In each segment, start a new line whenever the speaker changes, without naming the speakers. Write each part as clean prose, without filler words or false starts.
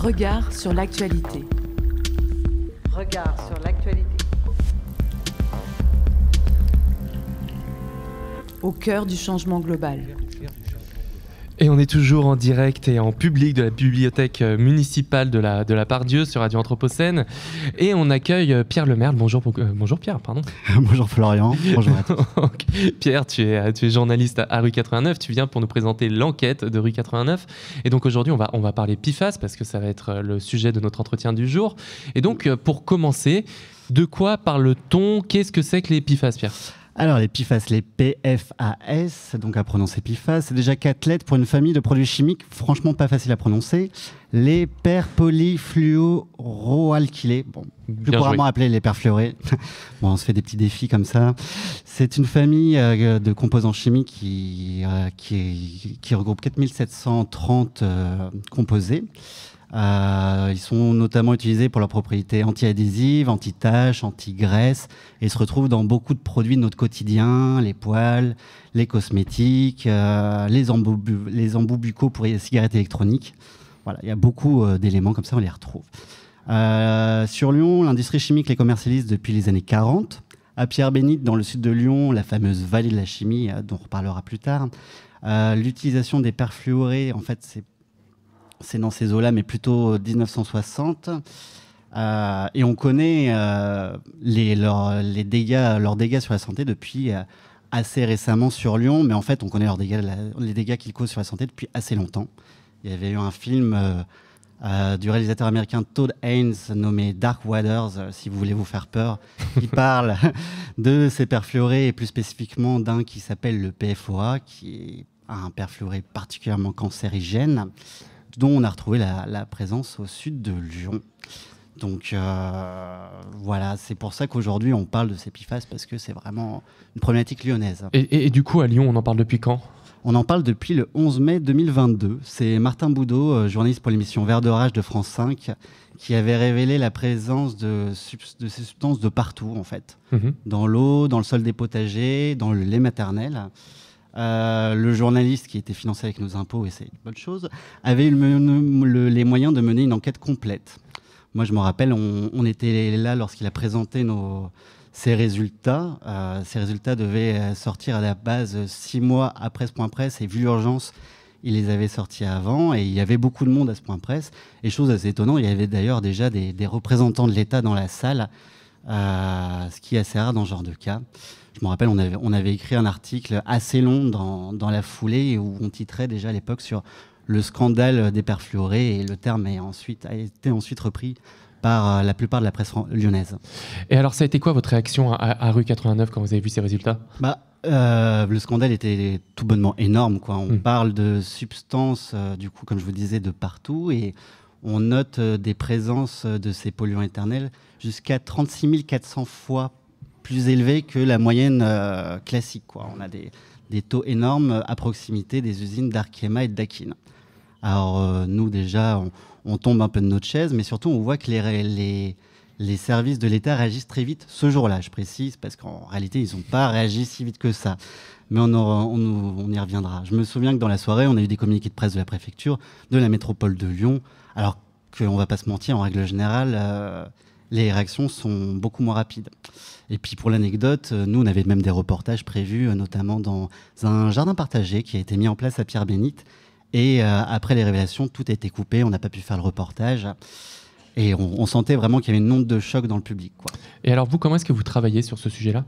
Regard sur l'actualité.
Regard sur l'actualité.
Au cœur du changement global.
Et on est toujours en direct et en public de la bibliothèque municipale de la Part-Dieu sur Radio Anthropocène. Et on accueille Pierre Lemerle. Bonjour Pierre, pardon.
Bonjour Florian, bonjour à tous.
Pierre, tu es journaliste à Rue 89. Tu viens pour nous présenter l'enquête de Rue 89. Et donc aujourd'hui, on va parler PFAS parce que ça va être le sujet de notre entretien du jour. Et donc, pour commencer, de quoi parle-t-on? Qu'est-ce que c'est que les PFAS, Pierre?
Alors les PFAS, les PFAS, donc à prononcer PFAS, c'est déjà 4 lettres pour une famille de produits chimiques franchement pas facile à prononcer. Les perpolyfluoroalkylés, plus couramment appelés les perfluorés. On se fait des petits défis comme ça. C'est une famille de composants chimiques qui regroupe 4730 composés. Ils sont notamment utilisés pour leurs propriétés anti-adhésives, anti-taches, anti-graisse et se retrouvent dans beaucoup de produits de notre quotidien, les poêles, les cosmétiques, les embouts buccaux pour les cigarettes électroniques. Voilà, il y a beaucoup d'éléments comme ça, on les retrouve. Sur Lyon, l'industrie chimique les commercialise depuis les années 40. À Pierre-Bénite, dans le sud de Lyon, la fameuse vallée de la chimie, dont on reparlera plus tard, l'utilisation des perfluorés, en fait, c'est dans ces eaux-là, mais plutôt 1960. Et on connaît leurs dégâts sur la santé depuis assez récemment sur Lyon. Mais en fait, on connaît les dégâts qu'ils causent sur la santé depuis assez longtemps. Il y avait eu un film du réalisateur américain Todd Haynes nommé Dark Waters, si vous voulez vous faire peur. Il parle de ces perfluorés et plus spécifiquement d'un qui s'appelle le PFOA, qui est un perfluoré particulièrement cancérigène, dont on a retrouvé la présence au sud de Lyon. Donc voilà, c'est pour ça qu'aujourd'hui on parle de ces PFAS, parce que c'est vraiment une problématique lyonnaise.
Et du coup, à Lyon, on en parle depuis quand?
On en parle depuis le 11 mai 2022. C'est Martin Boudot, journaliste pour l'émission Vert d'Orage de France 5, qui avait révélé la présence de ces substances de partout, en fait. Dans l'eau, dans le sol des potagers, dans le lait maternel. Le journaliste, qui était financé avec nos impôts, et c'est une bonne chose, avait eu les moyens de mener une enquête complète. Moi, je me rappelle, on était là lorsqu'il a présenté ses résultats. Ces résultats devaient sortir à la base 6 mois après ce point presse, et vu l'urgence, il les avait sortis avant, et il y avait beaucoup de monde à ce point presse. Et chose assez étonnante, il y avait d'ailleurs déjà des représentants de l'État dans la salle, ce qui est assez rare dans ce genre de cas. Je me rappelle, on avait écrit un article assez long dans la foulée où on titrait déjà à l'époque sur le scandale des perfluorés, et le terme a été ensuite repris par la plupart de la presse lyonnaise.
Et alors, ça a été quoi votre réaction à Rue 89 quand vous avez vu ces résultats?
Le scandale était tout bonnement énorme, quoi. On parle de substances, du coup, comme je vous disais, de partout, et on note des présences de ces polluants éternels jusqu'à 36 400 fois plus élevé que la moyenne classique, quoi. On a des taux énormes à proximité des usines d'Arkema et de Dakin. Alors nous déjà, on tombe un peu de notre chaise, mais surtout on voit que les services de l'État réagissent très vite ce jour-là, je précise, parce qu'en réalité ils n'ont pas réagi si vite que ça. Mais on y reviendra. Je me souviens que dans la soirée, on a eu des communiqués de presse de la préfecture, de la métropole de Lyon, alors qu'on ne va pas se mentir, en règle générale, les réactions sont beaucoup moins rapides. Et puis pour l'anecdote, nous on avait même des reportages prévus, notamment dans un jardin partagé qui a été mis en place à Pierre-Bénite. Et après les révélations, tout a été coupé, on n'a pas pu faire le reportage. Et on sentait vraiment qu'il y avait une onde de choc dans le public, quoi.
Et alors vous, comment est-ce que vous travaillez sur ce sujet-là?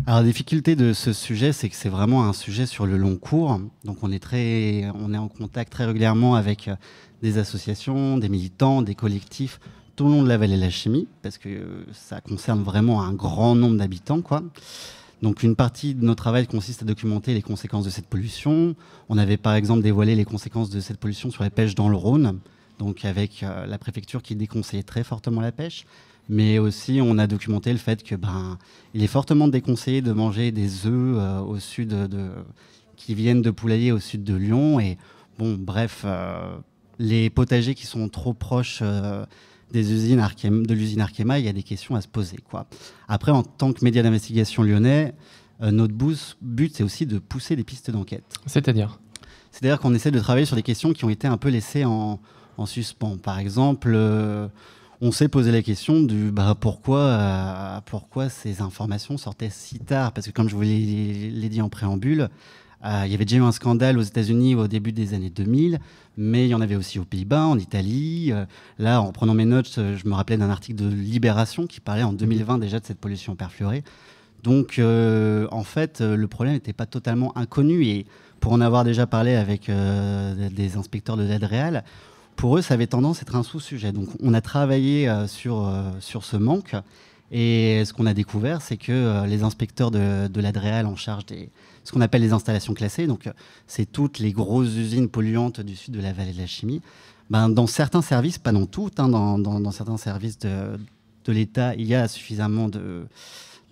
Alors la difficulté de ce sujet, c'est que c'est vraiment un sujet sur le long cours. Donc on est en contact très régulièrement avec des associations, des militants, des collectifs, tout le long de la vallée de la chimie, parce que ça concerne vraiment un grand nombre d'habitants, quoi. Donc une partie de notre travail consiste à documenter les conséquences de cette pollution. On avait par exemple dévoilé les conséquences de cette pollution sur la pêche dans le Rhône, donc avec la préfecture qui déconseillait très fortement la pêche. Mais aussi on a documenté le fait que il est fortement déconseillé de manger des œufs au sud qui viennent de poulaillers au sud de Lyon. Et bon, bref, les potagers qui sont trop proches de l'usine Arkema, il y a des questions à se poser, quoi. Après, en tant que média d'investigation lyonnais, notre but, c'est aussi de pousser des pistes d'enquête.
C'est-à-dire
qu'on essaie de travailler sur des questions qui ont été un peu laissées en en suspens. Par exemple, on s'est posé la question du pourquoi ces informations sortaient si tard. Parce que comme je vous l'ai dit en préambule, il y avait déjà eu un scandale aux États-Unis au début des années 2000, mais il y en avait aussi aux Pays-Bas, en Italie. Là, en prenant mes notes, je me rappelais d'un article de Libération qui parlait en 2020 déjà de cette pollution perfluorée. Donc, en fait, le problème n'était pas totalement inconnu. Et pour en avoir déjà parlé avec des inspecteurs de l'ADREAL, pour eux, ça avait tendance à être un sous-sujet. Donc, on a travaillé sur ce manque. Et ce qu'on a découvert, c'est que les inspecteurs de l'ADREAL en charge ce qu'on appelle les installations classées, donc c'est toutes les grosses usines polluantes du sud de la vallée de la Chimie, dans certains services, pas dans toutes, dans certains services de l'État, il y a suffisamment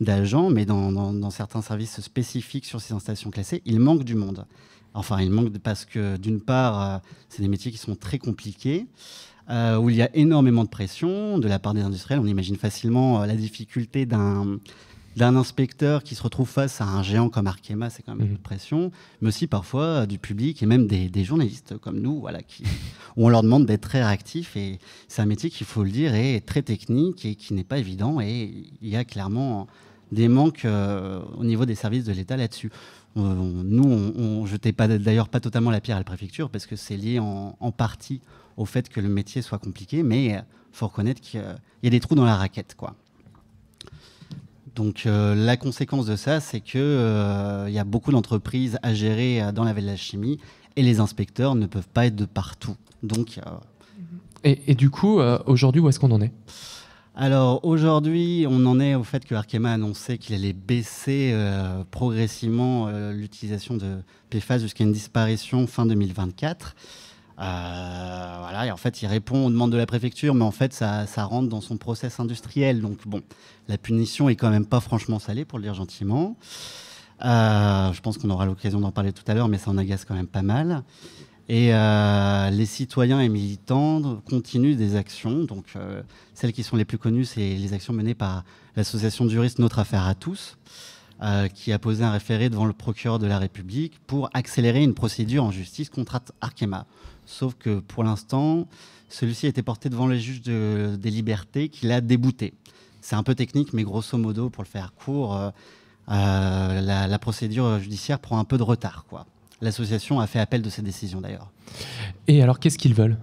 d'agents, mais dans certains services spécifiques sur ces installations classées, il manque du monde. Enfin, il manque parce que, d'une part, c'est des métiers qui sont très compliqués, où il y a énormément de pression de la part des industriels. On imagine facilement la difficulté d'un inspecteur qui se retrouve face à un géant comme Arkema, c'est quand même beaucoup de pression, mais aussi parfois du public et même des journalistes comme nous, où on leur demande d'être très réactifs. Et c'est un métier, qu'il faut le dire, est très technique et qui n'est pas évident. Et il y a clairement des manques au niveau des services de l'État là-dessus. Nous, on jetait d'ailleurs pas totalement la pierre à la préfecture parce que c'est lié en partie au fait que le métier soit compliqué, mais il faut reconnaître qu'il y a des trous dans la raquette, quoi. Donc la conséquence de ça, c'est qu'il y a beaucoup d'entreprises à gérer dans la vallée de la Chimie et les inspecteurs ne peuvent pas être de partout. Donc,
et du coup, aujourd'hui, où est-ce qu'on en est ?
Alors aujourd'hui, on en est au fait que Arkema a annoncé qu'il allait baisser progressivement l'utilisation de PFAS jusqu'à une disparition fin 2024. Voilà, et en fait, il répond aux demandes de la préfecture, mais en fait, ça rentre dans son process industriel. Donc, bon, la punition est quand même pas franchement salée, pour le dire gentiment. Je pense qu'on aura l'occasion d'en parler tout à l'heure, mais ça en agace quand même pas mal. Et les citoyens et militants continuent des actions. Donc, celles qui sont les plus connues, c'est les actions menées par l'association de juristes Notre Affaire à tous, qui a posé un référé devant le procureur de la République pour accélérer une procédure en justice contre Arkema. Sauf que pour l'instant, celui-ci a été porté devant les juges des libertés qui l'a débouté. C'est un peu technique, mais grosso modo, pour le faire court, la procédure judiciaire prend un peu de retard, quoi. L'association a fait appel de cette décision d'ailleurs. Et
alors, qu'est-ce qu'ils veulent ?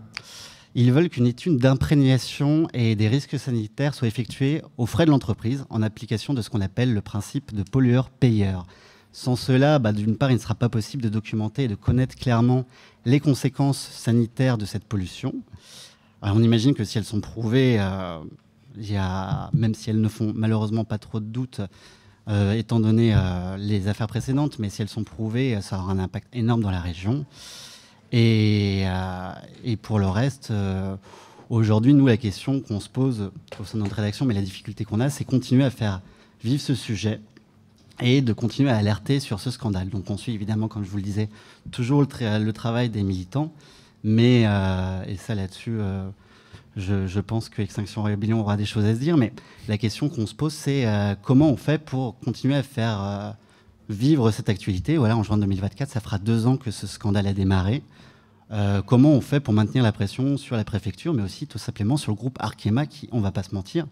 Ils veulent qu'une étude d'imprégnation et des risques sanitaires soit effectuée aux frais de l'entreprise en application de ce qu'on appelle le principe de pollueur-payeur. Sans cela, d'une part, il ne sera pas possible de documenter et de connaître clairement les conséquences sanitaires de cette pollution. Alors, on imagine que si elles sont prouvées, même si elles ne font malheureusement pas trop de doute, étant donné les affaires précédentes, mais si elles sont prouvées, ça aura un impact énorme dans la région. Et pour le reste, aujourd'hui, nous, la question qu'on se pose au sein de notre rédaction, mais la difficulté qu'on a, c'est continuer à faire vivre ce sujet et de continuer à alerter sur ce scandale. Donc on suit évidemment, comme je vous le disais, toujours le travail des militants, mais, et ça là-dessus, je pense que Extinction Rebellion aura des choses à se dire, mais la question qu'on se pose, c'est comment on fait pour continuer à faire vivre cette actualité. Voilà, en juin 2024, ça fera 2 ans que ce scandale a démarré. Comment on fait pour maintenir la pression sur la préfecture, mais aussi tout simplement sur le groupe Arkema qui, on ne va pas se mentir,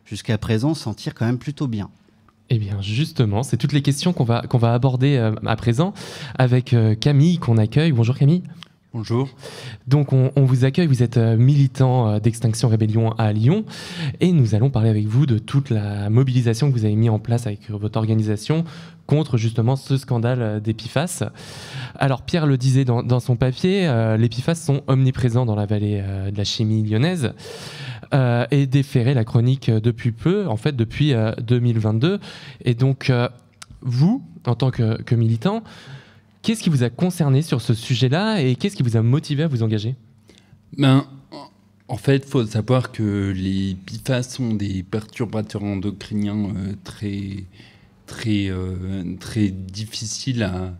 jusqu'à présent s'en tire quand même plutôt bien.
Eh bien justement, c'est toutes les questions qu'on va aborder à présent avec Camille qu'on accueille. Bonjour Camille.
Bonjour.
Donc on vous accueille, vous êtes militant d'Extinction Rebellion à Lyon et nous allons parler avec vous de toute la mobilisation que vous avez mis en place avec votre organisation contre justement ce scandale des PFAS. Alors Pierre le disait dans son papier, les PFAS sont omniprésents dans la vallée de la Chimie lyonnaise et déféré la chronique depuis peu, en fait depuis 2022. Et donc vous, en tant que militant, qu'est-ce qui vous a concerné sur ce sujet-là et qu'est-ce qui vous a motivé à vous engager ?
En fait, il faut savoir que les PFAS sont des perturbateurs endocriniens très difficiles à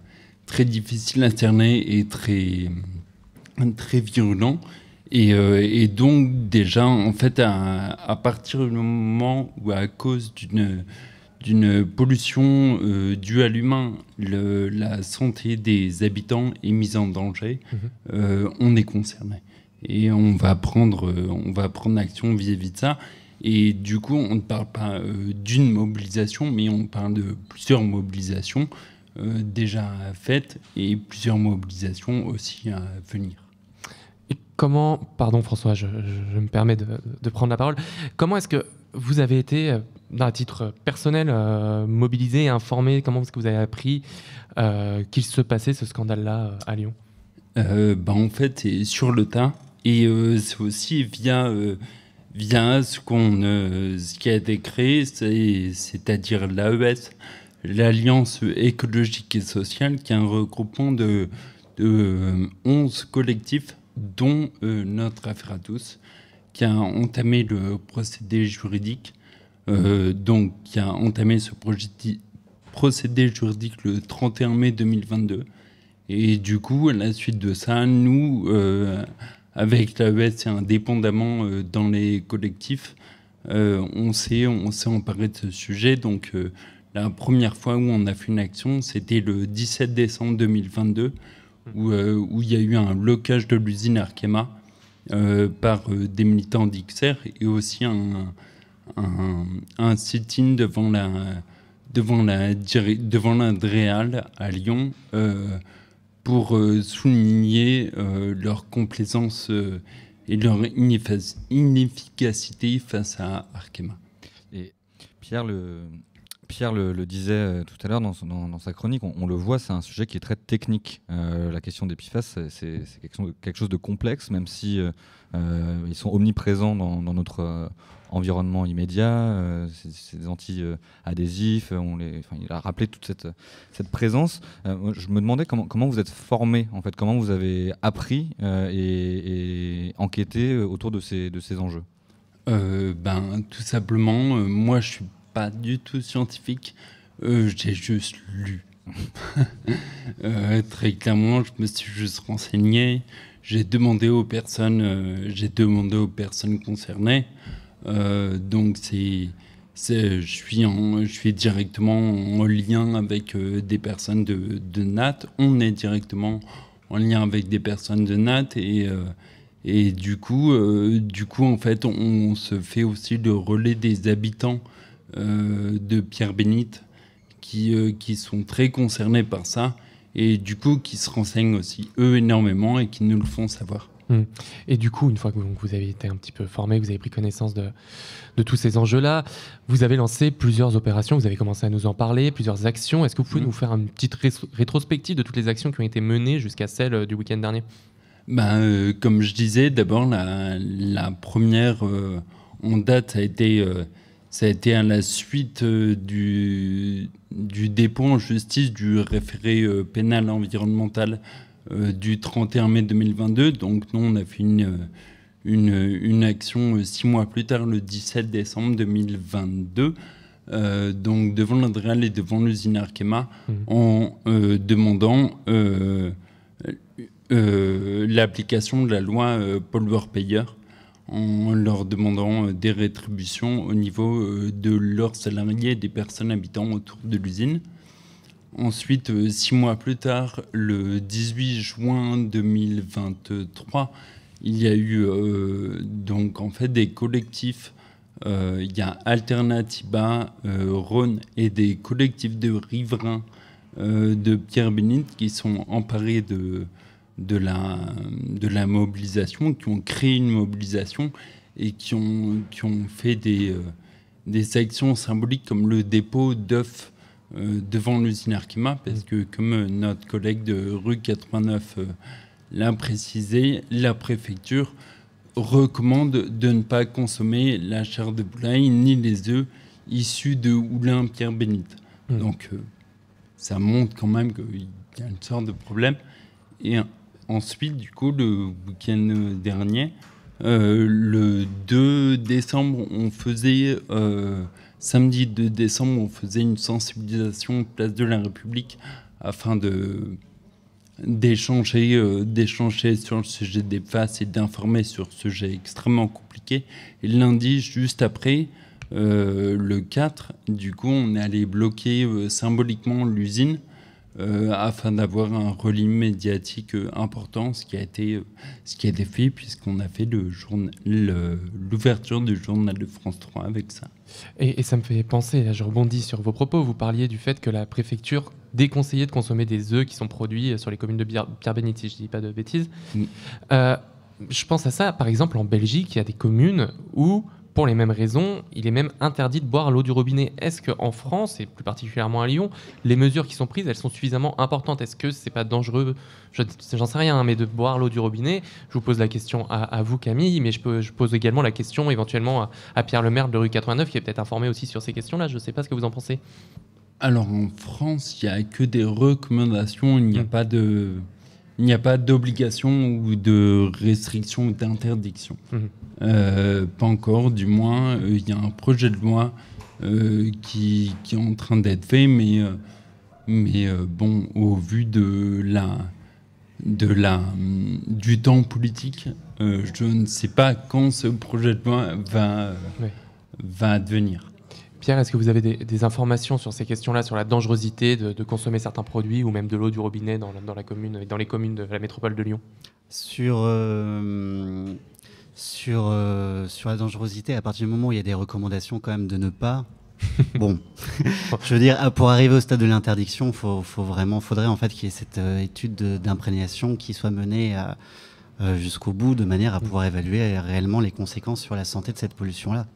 cerner et très virulents. Et donc déjà, en fait, à partir du moment où à cause d'une pollution due à l'humain, la santé des habitants est mise en danger, on est concerné. et on va prendre action vis-à-vis de ça. Et du coup, on ne parle pas d'une mobilisation, mais on parle de plusieurs mobilisations déjà faites et plusieurs mobilisations aussi à venir.
Et comment, pardon François, je me permets de prendre la parole, comment est-ce que vous avez été, à titre personnel, mobilisé et informé? Comment est-ce que vous avez appris qu'il se passait ce scandale-là à Lyon?
En fait, c'est sur le tas, et c'est aussi via ce qui a été créé, c'est-à-dire l'AES, l'Alliance écologique et sociale, qui est un regroupement de 11 collectifs, dont notre Affaire à tous, qui a entamé le procédé juridique, qui a entamé ce procédé juridique le 31 mai 2022. Et du coup, à la suite de ça, nous, avec l'AES et indépendamment dans les collectifs, on s'est emparé de ce sujet. Donc, la première fois où on a fait une action, c'était le 17 décembre 2022, où il y a eu un blocage de l'usine Arkema par des militants d'XR, et aussi un sit-in devant l'Adréal à Lyon, pour souligner leur complaisance et leur inefficacité face à Arkema.
Et Pierre le disait tout à l'heure dans sa chronique, on le voit, c'est un sujet qui est très technique. La question des PFAS, c'est quelque chose de complexe, même si ils sont omniprésents dans notre environnement immédiat. C'est des anti-adhésifs. Il a rappelé toute cette présence. Je me demandais comment vous êtes formé, en fait, comment vous avez appris et enquêté autour de ces enjeux.
Tout simplement, moi je suis pas du tout scientifique, j'ai juste lu. Très clairement, je me suis juste renseigné, j'ai demandé aux personnes concernées. Donc je suis directement en lien avec des personnes de NAT. On est directement en lien avec des personnes de NAT, et du coup en fait on se fait aussi le relais des habitants de Pierre-Bénite qui sont très concernés par ça, et du coup qui se renseignent aussi eux énormément et qui nous le font savoir.
Et du coup, une fois que vous avez été un petit peu formé, que vous avez pris connaissance de tous ces enjeux-là, vous avez lancé plusieurs opérations, vous avez commencé à nous en parler, plusieurs actions. Est-ce que vous pouvez nous faire une petite rétrospective de toutes les actions qui ont été menées jusqu'à celle du week-end dernier?
Comme je disais, d'abord la première en date, ça a été à la suite du dépôt en justice du référé pénal environnemental du 31 mai 2022. Donc nous, on a fait une action 6 mois plus tard, le 17 décembre 2022, donc devant l'Adréal et devant l'usine Arkema, en demandant l'application de la loi pollueur-payeur, en leur demandant des rétributions au niveau de leurs salariés et des personnes habitant autour de l'usine. Ensuite, 6 mois plus tard, le 18 juin 2023, il y a eu donc en fait des collectifs. Il y a Alternativa, Rhône et des collectifs de riverains de Pierre-Bénite qui sont emparés de la mobilisation, qui ont créé une mobilisation et qui ont fait des actions symboliques comme le dépôt d'œufs devant l'usine Arkema, parce que comme notre collègue de rue 89 l'a précisé, la préfecture recommande de ne pas consommer la chair de volaille ni les œufs issus de Oulin Pierre-Bénite. Donc ça montre quand même qu'il y a une sorte de problème. Et ensuite, du coup, le week-end dernier, le 2 décembre, samedi 2 décembre, on faisait une sensibilisation place de la République afin d'échanger sur le sujet des PFAS et d'informer sur ce sujet extrêmement compliqué. Et lundi, juste après, le 4, du coup, on est allé bloquer symboliquement l'usine afin d'avoir un relais médiatique important, ce qui a été fait puisqu'on a fait l'ouverture du journal de France 3 avec ça.
Et ça me fait penser, là je rebondis sur vos propos, vous parliez du fait que la préfecture déconseillait de consommer des œufs qui sont produits sur les communes de Pierre-Bénite, si je ne dis pas de bêtises. Je pense à ça, par exemple en Belgique, il y a des communes où, pour les mêmes raisons, il est même interdit de boire l'eau du robinet. Est-ce qu'en France, et plus particulièrement à Lyon, les mesures qui sont prises, elles sont suffisamment importantes? Est-ce que c'est pas dangereux, j'en sais rien, mais de boire l'eau du robinet? Je vous pose la question à vous, Camille, mais je pose également la question éventuellement à Pierre Lemaire de rue 89, qui est peut-être informé aussi sur ces questions-là. Je ne sais pas ce que vous en pensez.
Alors en France, il n'y a que des recommandations, il n'y a pas d'obligation ou de restriction ou d'interdiction. Pas encore, du moins. Il y a un projet de loi qui est en train d'être fait, mais bon, au vu du temps politique, je ne sais pas quand ce projet de loi va advenir.
Pierre, est-ce que vous avez des informations sur ces questions-là, sur la dangerosité de consommer certains produits ou même de l'eau du robinet dans les communes de la métropole de Lyon?
Sur la dangerosité, à partir du moment où il y a des recommandations quand même de ne pas... Bon, je veux dire, pour arriver au stade de l'interdiction, faudrait en fait qu'il y ait cette étude d'imprégnation qui soit menée jusqu'au bout, de manière à pouvoir évaluer réellement les conséquences sur la santé de cette pollution-là.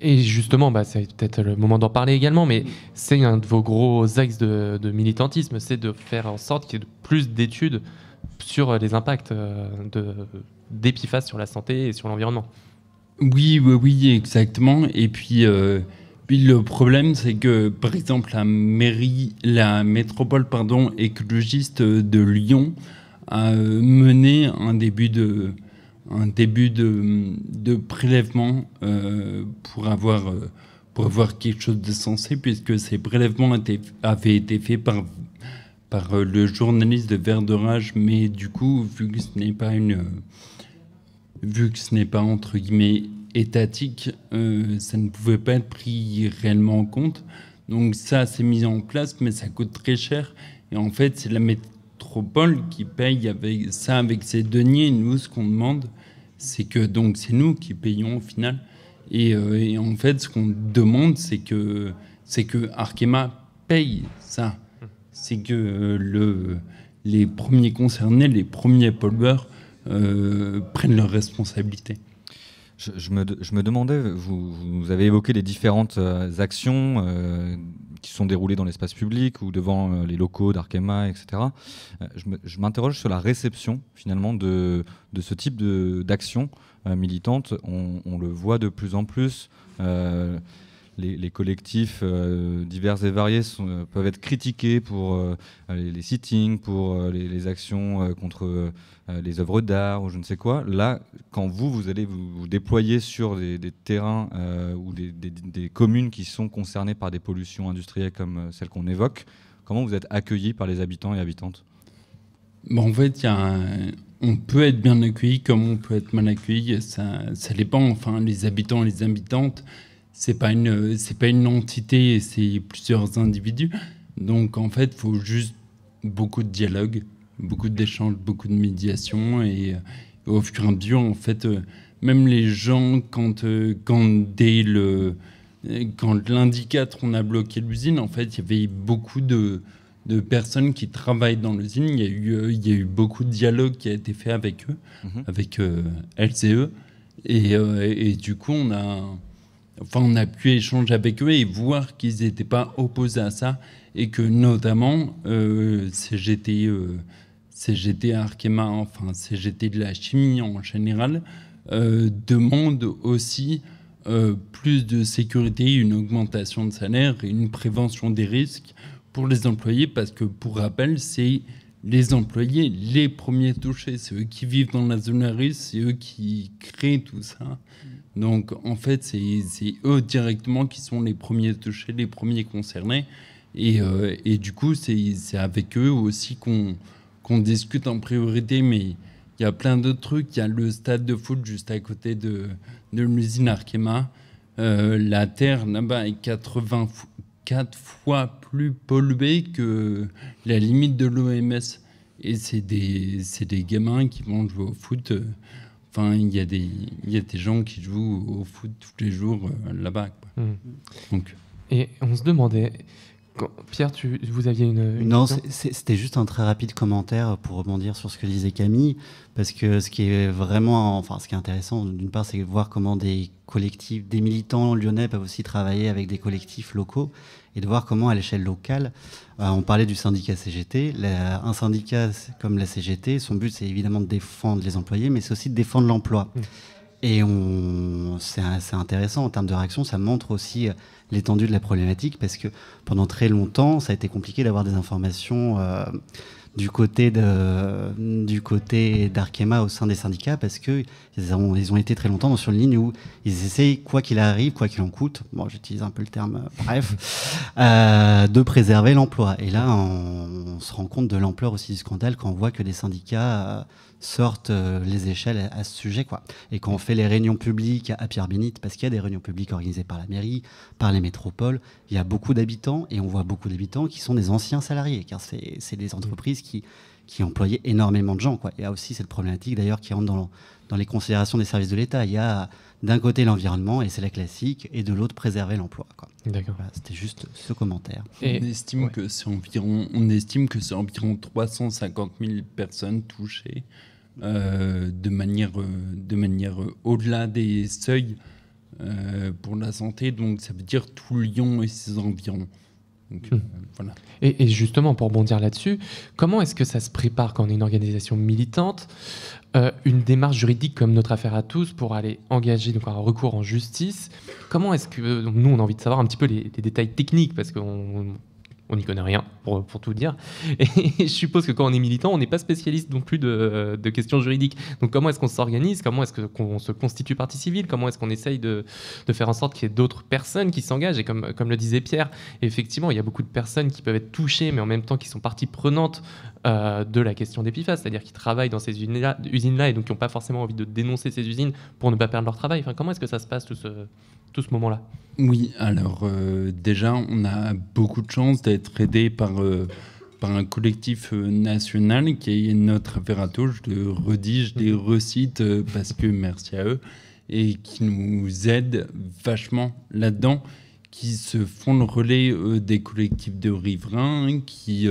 Et justement, c'est peut-être le moment d'en parler également, mais c'est un de vos gros axes de militantisme, c'est de faire en sorte qu'il y ait plus d'études sur les impacts des PFAS sur la santé et sur l'environnement.
Oui, exactement. Et puis le problème, c'est que, par exemple, la métropole écologiste de Lyon a mené un début de prélèvement pour avoir quelque chose de sensé, puisque ces prélèvements avaient été faits par le journaliste de Vert d'Orage, mais du coup, vu que ce n'est pas entre guillemets étatique, ça ne pouvait pas être pris réellement en compte. Donc ça s'est mis en place, mais ça coûte très cher. Et en fait, c'est la métropole qui paye avec ses deniers. Et nous, ce qu'on demande, c'est que donc c'est nous qui payons au final. Et en fait, ce qu'on demande, c'est que Arkema paye ça. C'est que les premiers concernés, les premiers pollueurs prennent leurs responsabilités.
Je me demandais, vous avez évoqué les différentes actions qui sont déroulées dans l'espace public ou devant les locaux d'Arkema, etc. Je m'interroge sur la réception finalement de ce type d'action militante. On le voit de plus en plus. Les collectifs divers et variés peuvent être critiqués pour les sittings, pour les actions contre les œuvres d'art ou je ne sais quoi. Là, quand vous allez vous déployer sur des terrains ou des communes qui sont concernées par des pollutions industrielles comme celles qu'on évoque, comment vous êtes accueillis par les habitants et habitantes?
En fait, on peut être bien accueilli comme on peut être mal accueilli. Ça dépend. Enfin, les habitants et les habitantes, c'est pas une entité, c'est plusieurs individus. Donc en fait, il faut juste beaucoup de dialogue, beaucoup d'échanges, beaucoup de médiation, et au fur et à mesure, en fait, même les gens, quand l'indicateur on a bloqué l'usine, en fait, il y avait beaucoup de personnes qui travaillent dans l'usine. Il y a eu beaucoup de dialogue qui a été fait avec eux, avec elles et eux, et du coup, on a pu échanger avec eux et voir qu'ils n'étaient pas opposés à ça, et que notamment CGT Arkema, enfin CGT de la chimie en général, demande aussi plus de sécurité, une augmentation de salaire et une prévention des risques pour les employés, parce que pour rappel, c'est les employés les premiers touchés, c'est eux qui vivent dans la zone à risque, c'est eux qui créent tout ça. Donc en fait, c'est eux directement qui sont les premiers touchés, les premiers concernés, et du coup c'est avec eux aussi qu'on discute en priorité. Mais il y a plein d'autres trucs. Il y a le stade de foot juste à côté de l'usine Arkema. La terre là-bas est 84 fois plus pollué que la limite de l'OMS. Et c'est des gamins qui vont jouer au foot. Enfin, il y a des gens qui jouent au foot tous les jours là-bas, quoi. Donc.
Et on se demandait... Pierre, vous aviez une
Non,
question ?
c'était juste un très rapide commentaire pour rebondir sur ce que disait Camille, parce que ce qui est intéressant, d'une part, c'est de voir comment des collectifs, des militants lyonnais peuvent aussi travailler avec des collectifs locaux, et de voir comment, à l'échelle locale, on parlait du syndicat CGT, un syndicat comme la CGT, son but, c'est évidemment de défendre les employés, mais c'est aussi de défendre l'emploi. Et c'est intéressant en termes de réaction, ça montre aussi l'étendue de la problématique, parce que pendant très longtemps, ça a été compliqué d'avoir des informations du côté d'Arkema au sein des syndicats, parce qu'ils ont été très longtemps sur une ligne où ils essayent, quoi qu'il arrive, quoi qu'il en coûte, bon, j'utilise un peu le terme, de préserver l'emploi. Et là, on se rend compte de l'ampleur aussi du scandale quand on voit que des syndicats sortent les échelles à ce sujet, quoi. Et quand on fait les réunions publiques à Pierre-Bénite, parce qu'il y a des réunions publiques organisées par la mairie, par les métropoles, il y a beaucoup d'habitants, et on voit beaucoup d'habitants qui sont des anciens salariés, car c'est des entreprises qui employaient énormément de gens, quoi. Il y a aussi cette problématique, d'ailleurs, qui rentre dans les considérations des services de l'État. Il y a d'un côté l'environnement, et c'est la classique, et de l'autre préserver l'emploi, quoi. D'accord. Voilà, c'était juste ce commentaire.
Et on estime que c'est environ 350 000 personnes touchées de manière au-delà des seuils pour la santé. Donc ça veut dire tout Lyon et ses environs. Donc, voilà.
Et justement, pour rebondir là-dessus, comment est-ce que ça se prépare quand on est une organisation militante, une démarche juridique comme notre affaire à tous pour aller engager donc un recours en justice? Comment est-ce que nous, on a envie de savoir un petit peu les détails techniques, parce qu'on n'y connaît rien, pour tout dire. Et je suppose que quand on est militant, on n'est pas spécialiste non plus de questions juridiques. Donc comment est-ce qu'on s'organise? Comment est-ce qu'on se constitue partie civile? Comment est-ce qu'on essaye de faire en sorte qu'il y ait d'autres personnes qui s'engagent? Et comme le disait Pierre, effectivement, il y a beaucoup de personnes qui peuvent être touchées, mais en même temps qui sont partie prenante de la question des PFAS, c'est-à-dire qui travaillent dans ces usines-là et donc qui n'ont pas forcément envie de dénoncer ces usines pour ne pas perdre leur travail. Enfin, comment est-ce que ça se passe, tout ce moment-là?
Oui, alors déjà, on a beaucoup de chance d'être aidé par un collectif national qui est notre affaire à tous. Je le redis, je les recite parce que merci à eux, et qui nous aident vachement là-dedans, qui se font le relais des collectifs de riverains, qui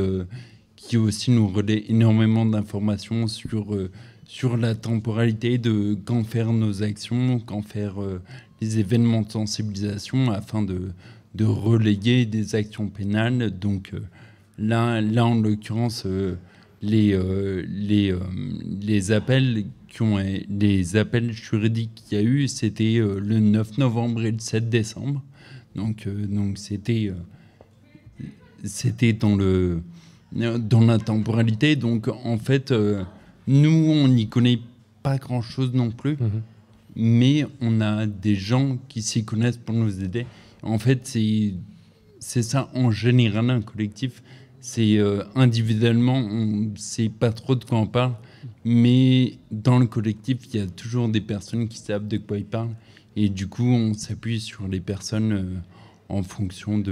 aussi nous relaient énormément d'informations sur la temporalité de quand faire nos actions, quand faire les événements de sensibilisation afin de relayer des actions pénales. Donc là en l'occurrence, les appels juridiques qu'il y a eu, c'était le 9 novembre et le 7 décembre. Donc c'était dans la temporalité. Donc en fait, nous, on n'y connaît pas grand-chose non plus. Mais on a des gens qui s'y connaissent pour nous aider. En fait, c'est ça en général un collectif. C'est individuellement, on ne sait pas trop de quoi on parle, mais dans le collectif, il y a toujours des personnes qui savent de quoi ils parlent. Et du coup, on s'appuie sur les personnes en fonction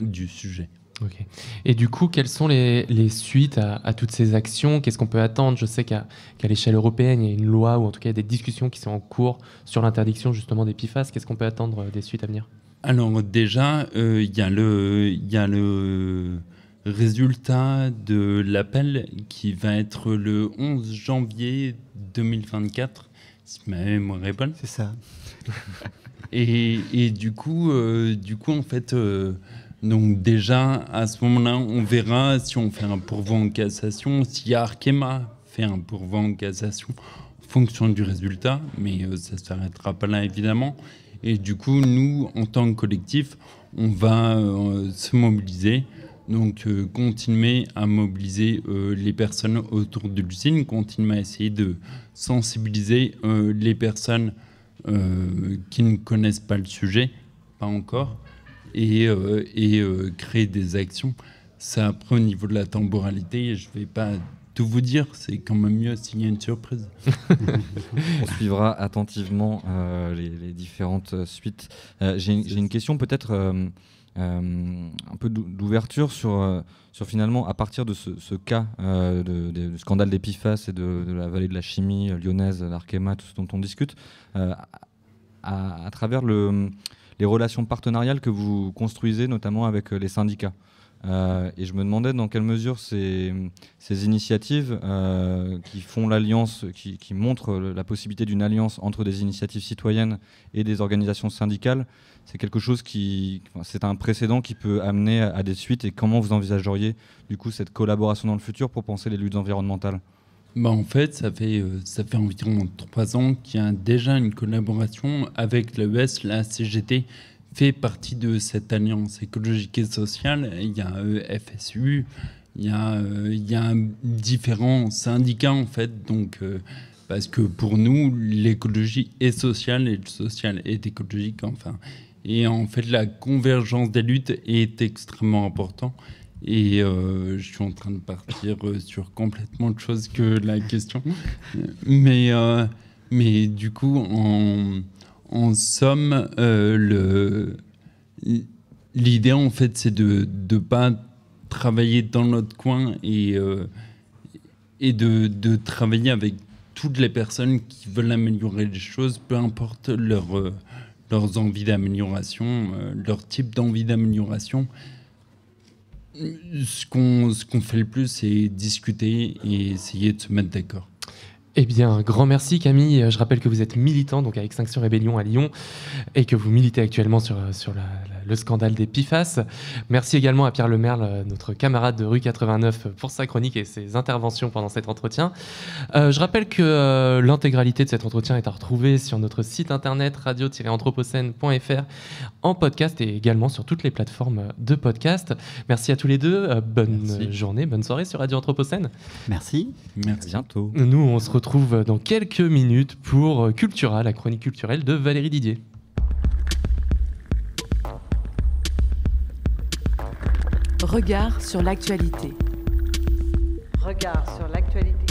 du sujet.
Okay. Et du coup, quelles sont les suites à toutes ces actions? Qu'est-ce qu'on peut attendre? Je sais qu'à l'échelle européenne, il y a une loi, ou en tout cas des discussions qui sont en cours sur l'interdiction justement des PFAS. Qu'est-ce qu'on peut attendre des suites à venir?
Alors déjà, il y a le résultat de l'appel qui va être le 11 janvier 2024, si ma mémoire est bonne.
C'est ça.
Et du coup, en fait... donc déjà, à ce moment-là, on verra si on fait un pourvoi en cassation, si Arkema fait un pourvoi en cassation en fonction du résultat, mais ça ne s'arrêtera pas là, évidemment. Et du coup, nous, en tant que collectif, on va se mobiliser, donc continuer à mobiliser les personnes autour de l'usine, continuer à essayer de sensibiliser les personnes qui ne connaissent pas le sujet, pas encore, et créer des actions. Ça, après, au niveau de la temporalité, je ne vais pas tout vous dire, c'est quand même mieux s'il y a une surprise.
On suivra attentivement les différentes suites. J'ai une question peut-être un peu d'ouverture sur finalement, à partir de ce cas du scandale des PFAS et de la vallée de la chimie lyonnaise, l'Arkema, tout ce dont on discute, à travers les relations partenariales que vous construisez, notamment avec les syndicats. Et je me demandais dans quelle mesure ces initiatives qui font l'alliance, qui montrent la possibilité d'une alliance entre des initiatives citoyennes et des organisations syndicales, c'est quelque chose c'est un précédent qui peut amener à des suites, et comment vous envisageriez du coup cette collaboration dans le futur pour penser les luttes environnementales ?
En fait, ça fait environ 3 ans qu'il y a déjà une collaboration avec l'AES, la CGT fait partie de cette alliance écologique et sociale. Il y a FSU, il y a différents syndicats en fait, donc parce que pour nous l'écologie est sociale et le social est écologique enfin. Et en fait la convergence des luttes est extrêmement importante. Et je suis en train de partir sur complètement autre chose que la question. Mais du coup, en somme, l'idée, en fait, c'est de ne pas travailler dans notre coin et de travailler avec toutes les personnes qui veulent améliorer les choses, peu importe leurs envies d'amélioration, leur type d'envie d'amélioration. Ce qu'on fait le plus, c'est discuter et essayer de se mettre d'accord.
Eh bien, un grand merci Camille. Je rappelle que vous êtes militant donc à Extinction Rébellion à Lyon et que vous militez actuellement sur le scandale des PFAS. Merci également à Pierre Lemerle, notre camarade de Rue 89, pour sa chronique et ses interventions pendant cet entretien. Je rappelle que l'intégralité de cet entretien est à retrouver sur notre site internet radio-anthropocène.fr en podcast et également sur toutes les plateformes de podcast. Merci à tous les deux. Bonne journée, bonne soirée sur Radio Anthropocène.
Merci.
À bientôt.
Nous, on se retrouve dans quelques minutes pour Cultura, la chronique culturelle de Valérie Didier.
Regard sur l'actualité.
Regard sur l'actualité.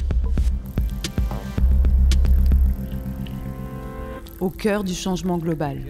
Au cœur du changement global.